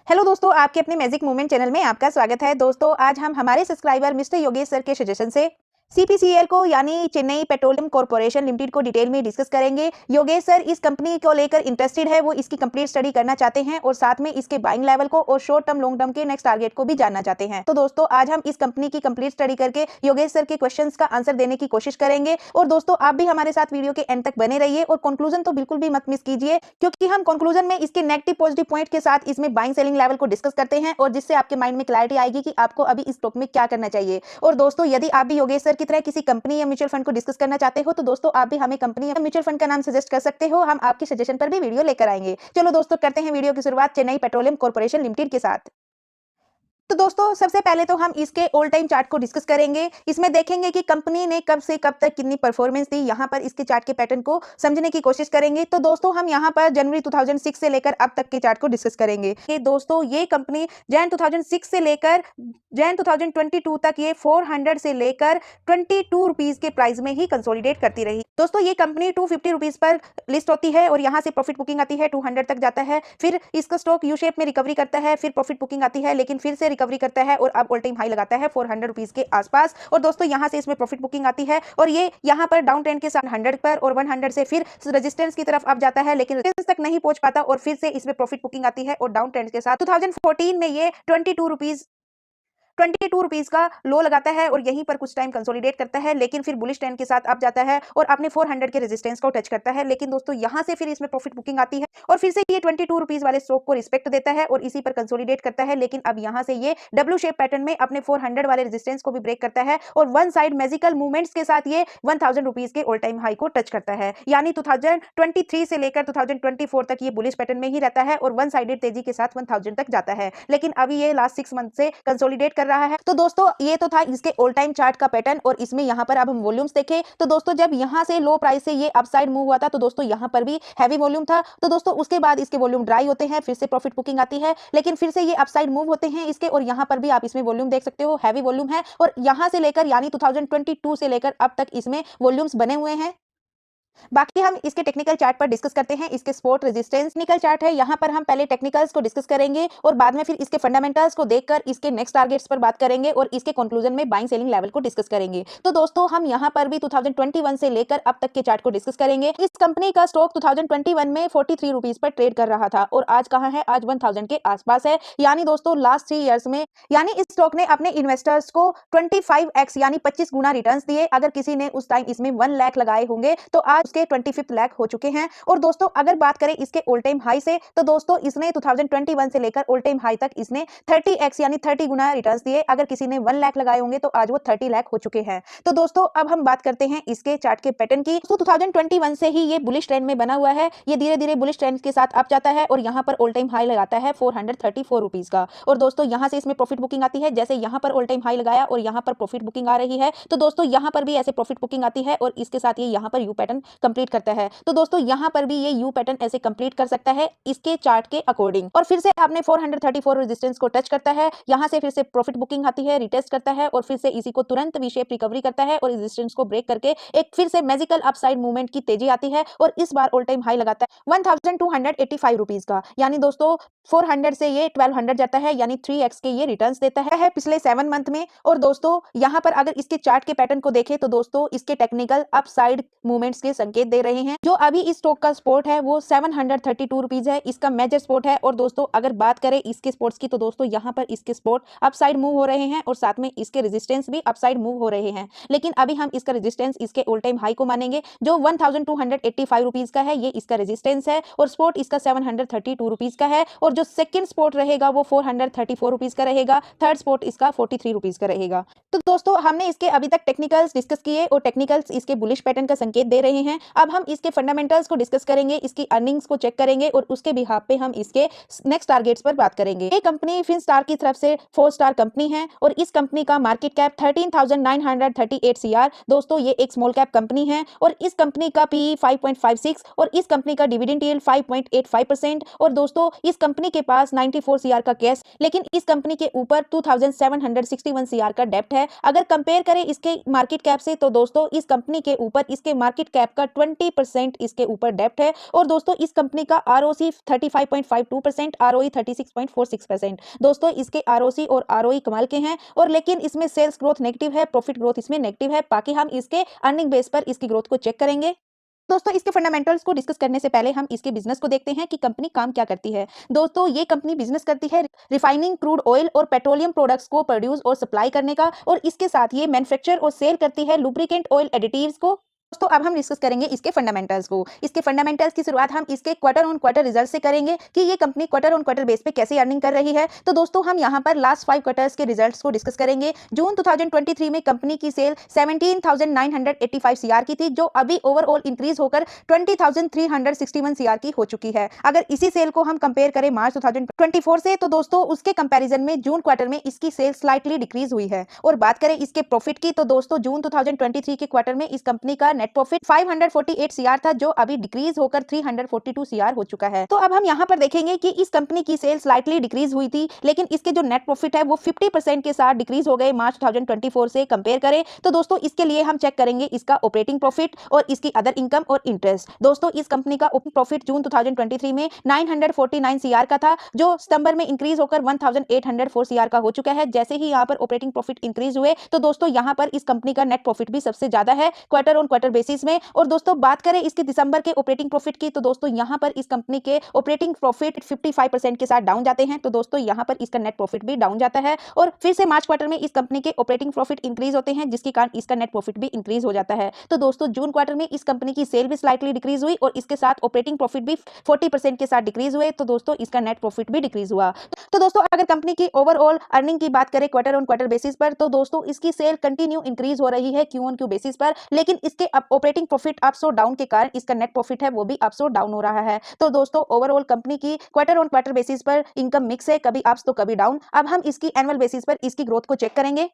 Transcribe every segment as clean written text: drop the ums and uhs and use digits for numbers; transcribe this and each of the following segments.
Hello दोस्तों, आपके अपने मैजिक मूवमेंट चैनल में आपका स्वागत है। दोस्तों, आज हम हमारे सब्सक्राइबर मिस्टर योगेश सर के सजेशन से सीपीसीएल को यानी चेन्नई पेट्रोलियम कॉर्पोरेशन लिमिटेड को डिटेल में डिस्कस करेंगे। योगेश सर इस कंपनी को लेकर इंटरेस्टेड है, वो इसकी कंप्लीट स्टडी करना चाहते हैं और साथ में इसके बाइंग लेवल को और शॉर्ट टर्म लॉन्ग टर्म के नेक्स्ट टारगेट को भी जानना चाहते हैं। तो दोस्तों, आज हम इस कंपनी की कंप्लीट स्टडी करके योगेश सर के क्वेश्चंस का आंसर देने की कोशिश करेंगे। और दोस्तों, आप भी हमारे साथ वीडियो के एंड तक बने रहिए और कंक्लूजन तो बिल्कुल भी मत मिस कीजिए, क्योंकि हम कंक्लूजन में इसके नेगेटिव पॉजिटिव पॉइंट के साथ इसमें बाइंग सेलिंग लेवल को डिस्कस करते हैं और जिससे आपके माइंड में क्लैरिटी आएगी कि आपको अभी इस स्टॉक में क्या करना चाहिए। और दोस्तों, यदि आप भी योगेश सर की तरह किसी कंपनी या म्यूचुअल फंड को डिस्कस करना चाहते हो तो दोस्तों आप भी हमें कंपनी या म्यूचुअल फंड का नाम सजेस्ट कर सकते हो। हम आपके सजेशन पर भी वीडियो लेकर आएंगे। चलो दोस्तों, करते हैं वीडियो की शुरुआत चेन्नई पेट्रोलियम कॉर्पोरेशन लिमिटेड के साथ। तो दोस्तों, सबसे पहले तो हम इसके ऑल टाइम चार्ट को डिस्कस करेंगे। इसमें देखेंगे कि कंपनी ने कब से कब तक कितनी परफॉर्मेंस दी। यहाँ पर इसके चार्ट के पैटर्न को समझने की कोशिश करेंगे। तो दोस्तों, हम यहाँ पर जनवरी 2006 से लेकर अब तक के चार्ट को डिस्कस करेंगे। ये दोस्तों, ये कंपनी जैन 2006 से लेकर जैन 2022 तक ये 400 से लेकर 22 रुपीज के प्राइस में ही कंसोलिडेट करती रही। दोस्तों, ये कंपनी 250 रुपीज पर लिस्ट होती है और यहाँ से प्रॉफिट बुकिंग आती है, 200 तक जाता है। फिर इसका स्टॉक यू शेप में रिकवरी करता है, फिर प्रॉफिट बुकिंग आती है, लेकिन फिर से रिकवरी करता है और अब ऑल टाइम हाई लगाता है 400 रुपीज के आसपास। और दोस्तों, यहाँ से इसमें प्रॉफिट बुकिंग आती है और ये यहाँ पर डाउन ट्रेंड के साथ 100 पर और 100 से फिर रेजिस्टेंस की तरफ अब जाता है, लेकिन रेजिस्टेंस तक नहीं पहुंच पाता और फिर से इसमें प्रॉफिट बुकिंग आती है और डाउन ट्रेंड के साथ 2014 में ये 22 रुपीज का लो लगाता है और यहीं पर कुछ टाइम कंसोलिडेट करता है, लेकिन फिर बुलिश ट्रेंड के साथ अब जाता है और अपने 400 के रेजिस्टेंस को टच करता है। लेकिन दोस्तों, यहाँ से फिर इसमें प्रॉफिट बुकिंग आती है और फिर से ये 22 रुपीज वाले स्टॉक को रिस्पेक्ट देता है और इसी पर कंसोलिडेट करता है। लेकिन अब यहाँ से ये डब्ल्यू शेप पैटर्न में अपने 400 वाले रेजिस्टेंस को भी ब्रेक करता है और वन साइड मैजिकल मूवमेंट्स के साथ ये 1000 रुपीज के ऑल टाइम हाई को टच करता है। यानी 2023 से लेकर 2024 तक ये बुलिश पैटर्न में ही रहता है और वन साइडेड तेजी के साथ 1000 तक जाता है। लेकिन अभी ये लास्ट 6 मंथ से कंसोलिडेट कर रहा है। तो दोस्तों, ये तो था इसके ऑल टाइम चार्ट का पैटर्न और इसमें यहाँ पर अब हम वॉल्यूम्स देखें तो दोस्तों, जब यहाँ से लो प्राइस से ये अपसाइड मूव हुआ था तो दोस्तों यहाँ पर भी हैवी वॉल्यूम था। तो दोस्तों, उसके बाद इसके वॉल्यूम ड्राई होते हैं, फिर से प्रॉफिट बुकिंग आती है, लेकिन फिर से ये अपसाइड मूव होते हैं इसके और यहाँ पर भी आप इसमें वॉल्यूम देख सकते हो, हैवी वॉल्यूम है और यहाँ से लेकर यानी 2022 से लेकर अब तक इसमें वॉल्यूम्स बने हुए हैं। बाकी हम इसके टेक्निकल चार्ट पर डिस्कस करते हैं। इसके सपोर्ट रेजिस्टेंस टेक्निकल चार्ट है, यहाँ पर हम पहले टेक्निकल्स को डिस्कस करेंगे और बाद में फिर इसके फंडामेंटल्स को देखकर इसके नेक्स्ट टारगेट्स पर बात करेंगे और इसके कंक्लूजन में बाइंग सेलिंग लेवल को डिस्कस करेंगे। तो दोस्तों, हम यहाँ पर भी 2021 से लेकर अब तक के चार्ट को डिस्कस करेंगे। इस कंपनी का स्टॉक 2021 में 43 रुपीज पर ट्रेड कर रहा था और आज कहाँ है, आज 1000 के आसपास है। यानी दोस्तों, लास्ट 3 ईयर्स में यानी इस स्टॉक ने अपने इन्वेस्टर्स को 25x यानी 25 गुना रिटर्न्स दिए। अगर किसी ने उस टाइम इसमें 1 लाख लगाए होंगे तो आज उसके 25 लाख हो चुके हैं। और दोस्तों, अगर बात करें इसके ऑल टाइम हाई से तो दोस्तों, इसने 2021 से लेकर ऑल टाइम हाई तक इसने 30x यानी 30 गुना रिटर्न्स दिए। अगर किसी ने 1 लाख लगाए होंगे तो आज वो 30 लाख हो चुके हैं। तो दोस्तों, अब हम बात करते हैं इसके चार्ट के पैटर्न की। तो 2021 से ही ये बुलिश ट्रेंड में बना हुआ है। ये धीरे धीरे बुलिश ट्रेंड के साथ अप जाता है और यहाँ पर ऑल टाइम हाई लगाता है 434 रुपीज का। और दोस्तों, यहाँ से इसमें प्रॉफिट बुकिंग आती है, जैसे यहाँ पर ऑल टाइम हाई लगाया और यहाँ पर प्रॉफिट बुकिंग आ रही है तो दोस्तों, यहाँ पर भी ऐसे प्रॉफिट बुकिंग आती है और इसके साथ ये यहाँ पर यू पैटर्न कंप्लीट करता है। तो दोस्तों, यहाँ पर भी ये यू पैटर्न ऐसे कंप्लीट कर सकता है इसके चार्ट के अकॉर्डिंग और फिर से आपने 434 रेजिस्टेंस को टच करता है। यहाँ से फिर से प्रॉफिट बुकिंग आती है, रिटेस्ट करता है और फिर से इसी को तुरंत वी शेप रिकवरी करता है और रेजिस्टेंस को ब्रेक करके एक फिर से मैजिकल अपसाइड मूवमेंट की तेजी आती है और इस बार ऑल टाइम हाई लगाता है 1285 रुपीज का। यानी दोस्तों, 400 से ये 1200 जाता है, यानी 3x के ये रिटर्न्स देता है पिछले 7 मंथ में। और दोस्तों, यहाँ पर अगर इसके चार्ट के पैटर्न को देखें तो दोस्तों, इसके टेक्निकल अपसाइड मूवमेंट्स के संकेत दे रहे हैं। जो अभी इस स्टॉक का सपोर्ट है वो 732 रुपीज है, इसका मेजर सपोर्ट है। और दोस्तों, अगर बात करें इसके सपोर्ट्स की तो दोस्तों, यहाँ पर इसके सपोर्ट अपसाइड मूव हो रहे हैं और साथ में इसके रेजिस्टेंस भी अपसाइड मूव हो रहे हैं। लेकिन अभी हम इसका रेजिस्टेंस इसके ऑल टाइम हाई को मानेंगे जो 1285 रुपीज का है, ये इसका रेजिस्टेंस है और सपोर्ट इसका 732 रुपीज का है। और जो सेकंड सपोर्ट रहेगा वो 434 रुपीज का रहेगा, थर्ड सपोर्ट इसका 43 रुपीज का रहेगा। तो दोस्तों, हमने इसके अभी तक टेक्निकल्स डिस्कस किए और टेक्निकल्स इसके बुलिश पैटर्न का संकेत दे रहे हैं। अब हम इसके फंडामेंटल्स को डिस्कस करेंगे, इसकी अर्निंग्स को चेक करेंगे और उसके बिहाफ पे हम इसके नेक्स्ट टारगेट्स पर बात करेंगे। ये कंपनी फिनस्टार की तरफ से 4 स्टार कंपनी है और इस कंपनी का मार्केट कैप 13,938 CR। दोस्तों, ये एक स्मॉल कैप कंपनी है और इस कंपनी का PE 5.56 और इस कंपनी का डिविडेंड यील्ड 5.85%। और दोस्तों, इस कंपनी के पास 94 CR का कैश, लेकिन इस कंपनी के ऊपर 2761 CR का डेप्ट है। अगर कंपेयर करें इसके मार्केट कैप से तो दोस्तों, इस कंपनी के ऊपर इसके मार्केट कैप का 20% इसके ऊपर डेप्ट है। और दोस्तों इस कंपनी का ROC 35.52%, ROE 36.46%। दोस्तों इसके ROC और ROE कमाल के हैं, और लेकिन इसमें सेल्स ग्रोथ नेगेटिव है, प्रॉफिट ग्रोथ इसमें नेगेटिव है। बाकी हम इसके अर्निंग बेस पर इसकी ग्रोथ को चेक करेंगे। दोस्तों इसके फंडामेंटल्स को डिस्कस करने से पहले हम इसके बिजनेस को देखते हैं कि कंपनी काम क्या करती है। दोस्तों ये कंपनी बिजनेस करती है रिफाइनिंग क्रूड ऑयल और पेट्रोलियम प्रोडक्ट्स को प्रोड्यूस और सप्लाई करने का, और इसके साथ ये मैन्युफैक्चर और सेल करती है लुब्रिकेंट ऑयल एडिटिव्स को। दोस्तों अब हम डिस्कस करेंगे इसके फंडामेंटल्स को। इसके फंडामेंटल्स की शुरुआत हम इसके क्वार्टर ऑन क्वार्टर रिजल्ट से करेंगे कि ये company quarter on quarter base पे कैसे अर्निंग कर रही है। तो दोस्तों हम यहाँ पर लास्ट 5 क्वार्टर्स के रिजल्ट्स को डिस्कस करेंगे। जून 2023 में कंपनी की सेल 17,985 सीआर की थी, जो अभी ओवरऑल इंक्रीज होकर 20,361 सीआर की हो चुकी है। अगर इसी सेल को हम कंपेयर करें मार्च 2024 से, तो दोस्तों उसके कंपैरिजन में जून क्वार्टर में इसकी सेल स्लाइटली डिक्रीज हुई है। और बात करें इसके प्रॉफिट की, तो दोस्तों जून 2023 के क्वार्टर में इस कंपनी का नेट प्रॉफिट 548 सीआर था, जो अभी डिक्रीज होकर 342 सीआर हो चुका है। तो अब हम यहाँ पर देखेंगे कि इस कंपनी की सेल स्लाइटली डिक्रीज हुई थी, लेकिन इसके जो नेट प्रॉफिट है वो 50% के साथ डिक्रीज हो गए मार्च 2024 से कंपेयर करें। तो दोस्तों इसके लिए हम चेक करेंगे इसका ऑपरेटिंग प्रॉफिट और इसकी अदर इनकम और इंटरेस्ट। दोस्तों इस कंपनी का ऑपरेटिंग प्रॉफिट जून 2023 में 949 सीआर का था, जो सितंबर में इंक्रीज होकर 1804 सीआर का हो चुका है। जैसे ही यहाँ पर ऑपरेटिंग प्रॉफिट इंक्रीज हुए, तो दोस्तों यहाँ पर इस कंपनी का नेट प्रॉफिट भी सबसे ज्यादा है क्वार्टर ऑन क्वार्टर बेसिस में। और दोस्तों बात करें इसके दिसंबर के ऑपरेटिंग प्रॉफिट की, तो दोस्तों यहां पर इस कंपनी के ऑपरेटिंग प्रॉफिट 55% के साथ डाउन जाते हैं। तो दोस्तों यहां पर इसका नेट प्रॉफिट भी डाउन जाता है। और फिर से मार्च क्वार्टर में इस कंपनी के ऑपरेटिंग प्रॉफिट इंक्रीज होते हैं, जिसके कारण इसका नेट प्रॉफिट भी इंक्रीज हो जाता है। तो दोस्तों जून क्वार्टर में इस कंपनी की सेल भी स्लाइटली डिक्रीज हुई, और इसके साथ ऑपरेटिंग प्रॉफिट भी 40% के साथ डिक्रीज हुए। तो दोस्तों इसका नेट प्रॉफिट भी डिक्रीज हुआ। तो दोस्तों अगर कंपनी की ओवरऑल अर्निंग की बात करें क्वार्टर ऑन क्वार्टर बेसिस पर, तो दोस्तों इसकी सेल कंटिन्यू इंक्रीज हो रही है क्यू ऑन क्यू बेसिस पर, लेकिन इसके ऑपरेटिंग प्रॉफिट अप्स और डाउन के कारण इसका नेट प्रॉफिट है वो भी अप्स और डाउन हो रहा है। तो दोस्तों ओवरऑल कंपनी की क्वार्टर ऑन क्वार्टर बेसिस पर इनकम मिक्स है, कभी अप्स तो कभी डाउन। अब हम इसकी एनुअल बेसिस पर इसकी ग्रोथ को चेक करेंगे।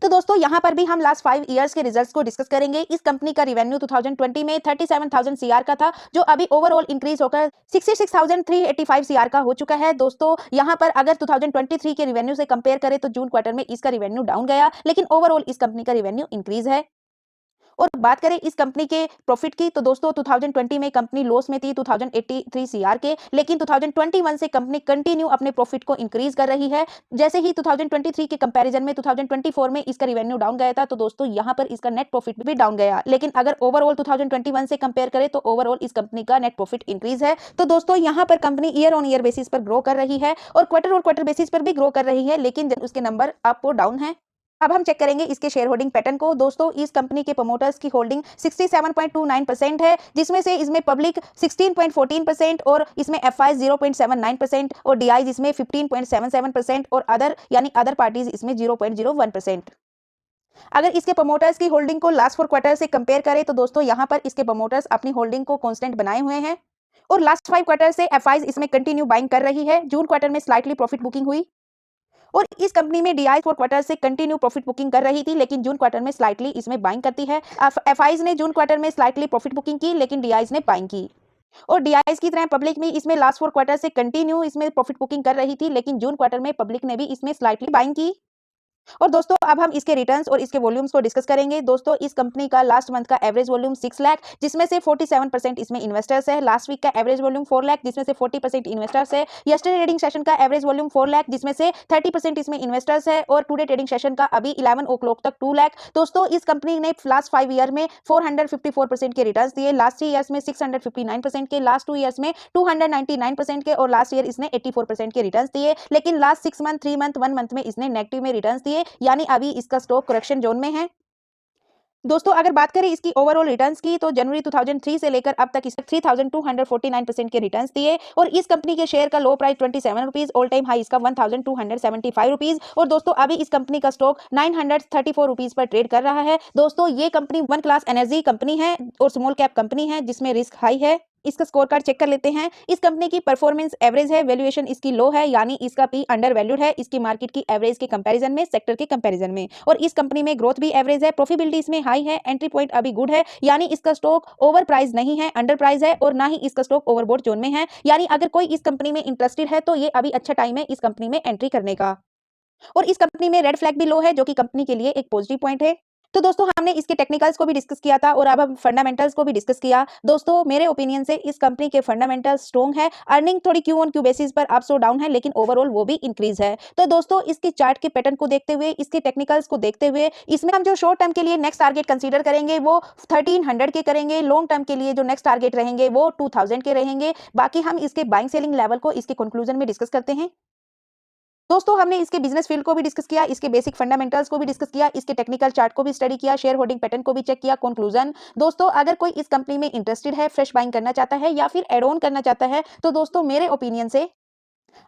तो दोस्तों यहां पर भी हम लास्ट 5 इयर्स के रिजल्ट्स को डिस्कस करेंगे। इस कंपनी का रेवेन्यू 2020 में 37,000 सीआर का था, जो अभी ओवरऑल इंक्रीज होकर 66,385 सीआर का हो चुका है। दोस्तों यहां पर अगर 2023 के रेवेन्यू से कंपेयर करें, तो जून क्वार्टर में इसका रेवेन्यू डाउन गया, लेकिन ओवरऑल इस कंपनी का रेवेन्यू इंक्रीज है। और बात करें इस कंपनी के प्रॉफिट की, तो दोस्तों 2020 में कंपनी लॉस में थी 2083 सीआर के, लेकिन 2021 से कंपनी कंटिन्यू अपने प्रॉफिट को इंक्रीज कर रही है। जैसे ही 2023 के कंपैरिजन में 2024 में इसका रेवेन्यू डाउन गया था, तो दोस्तों यहां पर इसका नेट प्रॉफिट भी डाउन गया। लेकिन अगर ओवरऑल 2021 से कंपेयर करें, तो ओवरऑल इस कंपनी का नेट प्रॉफिट इंक्रीज है। तो दोस्तों यहां पर company year on year basis पर ग्रो कर रही है, और क्वार्टर बेसिस पर भी ग्रो कर रही है, लेकिन उसके नंबर अप और डाउन है। अब हम चेक करेंगे इसके शेयर होल्डिंग पैटर्न को। दोस्तों इस कंपनी के प्रमोटर्स की होल्डिंग 67.29% है, जिसमें से इसमें पब्लिक 16.14% और इसमें एफआई 0.79% और डीआई इसमें 15.77% और अदर यानी अदर पार्टीज इसमें 0.01%। अगर इसके प्रमोटर्स की होल्डिंग को लास्ट 4 क्वार्टर से कंपेयर करें, तो दोस्तों यहां पर इसके प्रमोटर्स अपनी होल्डिंग को कांस्टेंट बनाए हुए हैं, और लास्ट 5 क्वार्टर से एफआईज इसमें कंटिन्यू बाइंग कर रही है। जून क्वार्टर में स्लाइटली प्रॉफिट बुकिंग हुई, और इस कंपनी में डीआई 4 क्वार्टर से कंटिन्यू प्रॉफिट बुकिंग कर रही थी, लेकिन जून क्वार्टर में स्लाइटली इसमें बाइंग करती है। एफआईज ने जून क्वार्टर में स्लाइटली प्रॉफिट बुकिंग की, लेकिन डीआईज ने बाइंग की। और डीआईज की तरह पब्लिक में इसमें लास्ट 4 क्वार्टर से कंटिन्यू इसमें प्रॉफिट बुकिंग कर रही थी, लेकिन जून क्वार्टर में पब्लिक ने भी इसमें स्लाइटली बाइंग की। और दोस्तों अब हम इसके रिटर्न्स और इसके वॉल्यूम्स को डिस्कस करेंगे। दोस्तों इस कंपनी का लास्ट मंथ का एवरेज वॉल्यूम 6 लाख, जिसमें से 47% इसमें इन्वेस्टर्स है। लास्ट वीक का एवरेज वॉल्यूम 4 लाख, जिसमें से 40% इन्वेस्टर्स है। यस्टरडे ट्रेडिंग सेशन का एवरेज वॉल्यूम 4 लाख, जिसमें से 30% इसमें इन्वेस्टर्स है। और टुडे ट्रेडिंग सेशन का अभी 11 ओ क्लॉक तक 2 लाख। दोस्तों इस कंपनी ने लास्ट 5 ईयर में 454% के रिटर्न्स दिए, लास्ट 3 ईयर्स में 659% के, लास्ट 2 ईयर्स में 299% के, और लास्ट ईयर इसने 84% के रिटर्न्स दिए। लेकिन लास्ट 6 मंथ, 3 मंथ, 1 मंथ में इसने नेगेटिव में रिटर्न्स दिए, यानी अभी इसका स्टॉक करेक्शन जोन में है। दोस्तों अगर बात करें इसकी ओवरऑल रिटर्न्स की, तो जनवरी 2003 से लेकर अब तक इसने 3249% के रिटर्न्स दिए, और इस कंपनी के शेयर का लो price 27 rupees, all time high इसका 1275 रुपीज। और दोस्तों अभी इस कंपनी का स्टॉक 934 रुपीज पर ट्रेड कर रहा है। दोस्तों ये company one class energy company है और स्मॉल कैप कंपनी है, जिसमें रिस्क हाई है। इसका स्कोर कार्ड चेक कर लेते हैं। इस कंपनी की परफॉर्मेंस एवरेज है, वैल्यूएशन इसकी लो है, यानी इसका पी अंडर वैल्यूड है इसकी मार्केट की एवरेज के कंपैरिजन में, सेक्टर के कंपैरिजन में। और इस कंपनी में ग्रोथ भी एवरेज है, प्रॉफिटेबिलिटी इसमें हाई है, एंट्री पॉइंट अभी गुड है, यानी इसका स्टॉक ओवर प्राइस नहीं है, अंडर प्राइस है, और ना ही इसका स्टॉक ओवरबॉट जोन में है। यानी अगर कोई इस कंपनी में इंटरेस्टेड है, तो ये अभी अच्छा टाइम है इस कंपनी में एंट्री करने का। और इस कंपनी में रेड फ्लैग भी लो है, जो कि कंपनी के लिए एक पॉजिटिव पॉइंट है। तो दोस्तों हमने इसके टेक्निकल्स को भी डिस्कस किया था और अब हम फंडामेंटल्स को भी डिस्कस किया। दोस्तों मेरे ओपिनियन से इस कंपनी के फंडामेंटल्स स्ट्रॉन्ग है, अर्निंग थोड़ी क्यू ऑन क्यू बेसिस पर अप्स और डाउन है, लेकिन ओवरऑल वो भी इंक्रीज है। तो दोस्तों इसकी चार्ट के पैटर्न को देखते हुए, इसके टेक्निकल्स को देखते हुए, इसमें हम जो शॉर्ट टर्म के लिए नेक्स्ट टारगेट कंसीडर करेंगे वो 1300 के करेंगे। लॉन्ग टर्म के लिए जो नेक्स्ट टारगेट रहेंगे वो 2000 के रहेंगे। बाकी हम इसके बाइंग सेलिंग लेवल को इसके कंक्लूजन में डिस्कस करते हैं। दोस्तों हमने इसके बिजनेस फील्ड को भी डिस्कस किया, इसके बेसिक फंडामेंटल्स को भी डिस्कस किया, इसके टेक्निकल चार्ट को भी स्टडी किया, शेयर होल्डिंग पैटर्न को भी चेक किया। कंक्लूजन दोस्तों, अगर कोई इस कंपनी में इंटरेस्टेड है, फ्रेश बाइंग करना चाहता है या फिर एड ऑन करना चाहता है, तो दोस्तों मेरे ओपिनियन से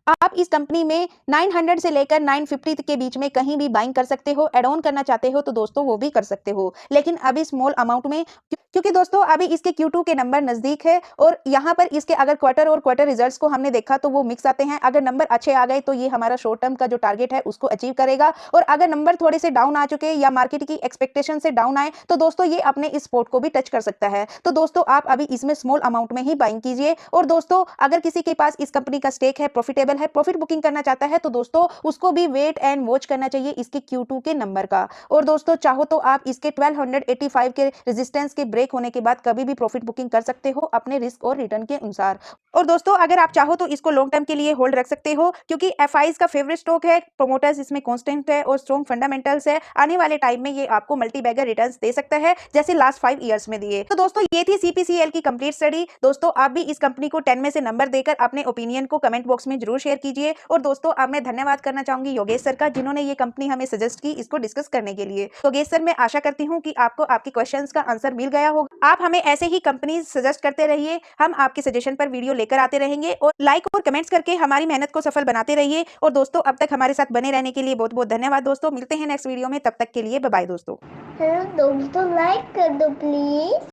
आप इस कंपनी में 900 से लेकर 950 के बीच में कहीं भी बाइंग कर सकते हो। एड ऑन करना चाहते हो तो दोस्तों वो भी कर सकते हो, लेकिन अभी स्मॉल अमाउंट में, क्योंकि दोस्तों अभी इसके Q2 के नंबर नजदीक है और यहाँ पर इसके अगर क्वार्टर रिजल्ट्स को हमने देखा तो वो मिक्स आते हैं। अगर नंबर अच्छे आ गए तो ये हमारा शॉर्ट टर्म का जो टारगेट है उसको अचीव करेगा, और अगर नंबर थोड़े से डाउन आ चुके या मार्केट की एक्सपेक्टेशन से डाउन आए तो दोस्तों ये अपने इस सपोर्ट को भी टच कर सकता है। तो दोस्तों आप अभी इसमें स्मॉल अमाउंट में ही बाइंग कीजिए। और दोस्तों अगर किसी के पास इस कंपनी का स्टेक है, प्रॉफिटेबल है, प्रॉफिट बुकिंग करना चाहता है, तो दोस्तों उसको भी वेट एंड वॉच करना चाहिए इसके Q2 के नंबर का। और दोस्तों चाहो तो आप इसके 1285 के रेजिस्टेंस के ब्रेक होने के बाद कभी भी प्रॉफिट बुकिंग कर सकते हो अपने रिस्क और रिटर्न के अनुसार। और दोस्तों अगर आप चाहो तो इसको लॉन्ग टर्म के लिए होल्ड रख सकते हो, क्योंकि एफआईज का फेवरेट स्टॉक है, प्रोमोटर्स इसमें कांस्टेंट है और स्ट्रॉन्ग फंडामेंटल्स है। आने वाले टाइम में ये आपको मल्टी बैगर रिटर्न्स दे सकता है, जैसे लास्ट 5 ईयर्स में दिए। तो दोस्तों ये थी सीपीसीएल की कंप्लीट स्टडी। दोस्तों आप भी इस कंपनी को 10 में से नंबर देकर अपने ओपिनियन को कमेंट बॉक्स में जरूर शेयर कीजिए। और दोस्तों अब मैं धन्यवाद करना चाहूंगी योगेश सर का, जिन्होंने ये कंपनी हमें सजेस्ट की इसको डिस्कस करने के लिए। योगेश सर मैं आशा करती हूँ कि आपको आपके क्वेश्चंस का आंसर मिल गया होगा। आप हमें ऐसे ही कंपनीज सजेस्ट करते रहिए, हम आपके सजेशन पर वीडियो लेकर आते रहेंगे, और लाइक और कमेंट्स करके हमारी मेहनत को सफल बनाते रहिए। और दोस्तों अब तक हमारे साथ बने रहने के लिए बहुत बहुत धन्यवाद दोस्तों। मिलते हैं नेक्स्ट वीडियो में, तब तक के लिए बाय बाय दोस्तों। हेलो दोस्तों, लाइक कर दो प्लीज।